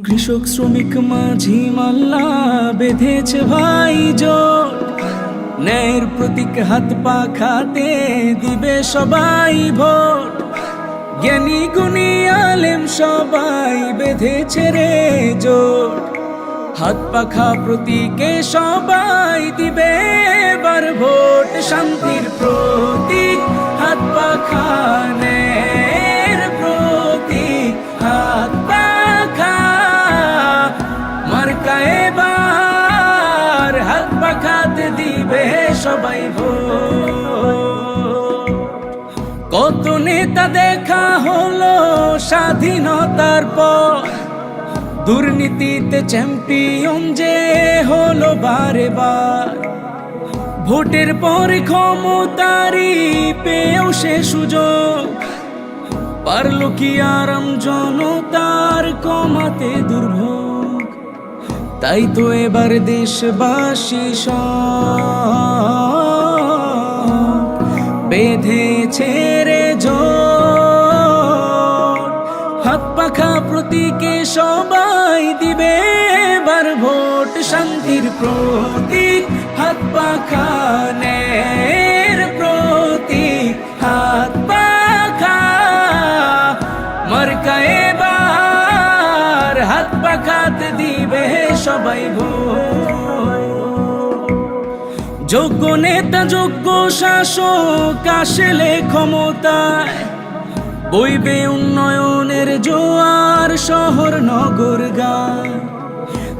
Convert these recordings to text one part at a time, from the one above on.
কৃষক শ্রমিক মাঝি মাল্লা বেঁধেছে ভাই জোট, ন্যায়ের প্রতীক হাত পাখাতে দিবে সবাই ভোট। জ্ঞানী গুণী আলেম সবাই বেঁধেছে রে জোট, হাত পাখা প্রতীকে সবাই দিবে এবার ভোট। শান্তির প্রতীক হাত পাখা, ন্যায়ের প্রতীক হাত পাখা, মার্কা এবার হাত পাখাতে দিবে সবাই ভোট। কত নেতা দেখা হলো স্বাধীনতার পর, দুর্নীতিতে চ্যাম্পিয়ন যে হলো বারে বার। ভোটের পর ক্ষমতারি পেয়েও সে সুযোগ, পারল কি আরাম জনতার কমাতে দুর্ভোগ। তাই তো এবার দেশবাসী সব বেঁধেছে রে জোট, হাত পাখা প্রতীকে সবাই দিবে এবার ভোট। শান্তির প্রতীক হাত পাখা, ন্যায়ের প্রতীক হাত পাখা, মার্কা এবার হাত পাখাতে দিবে সবাই ভোট। যোগ্য নেতা যোগ্য শাসক আসলে ক্ষমতায়, বইবে উন্নয়নের জোয়ার শহর নগর গায়।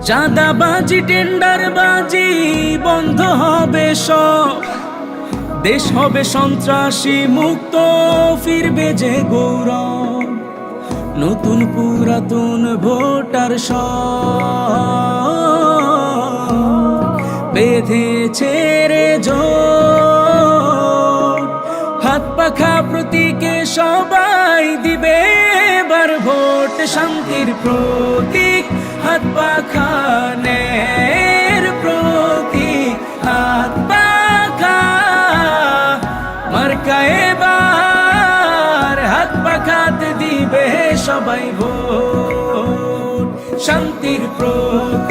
চাঁদাবাজি টেন্ডারবাজি বন্ধ হবে সব, দেশ হবে সন্ত্রাসী মুক্ত, ফিরবে যে গৌরব। নতুন পুরাতন ভোটার সব বেঁধেছে রে জোট, হাত পাখা প্রতীকে সবাই দিবে এবার ভোট। শান্তির প্রতীক হাত পাখা, ন্যায়ের প্রতীক হাত পাখা, মার্কা এবার হাত পাখাতে দিবে সবাই ভোট। শান্তির প্রতীক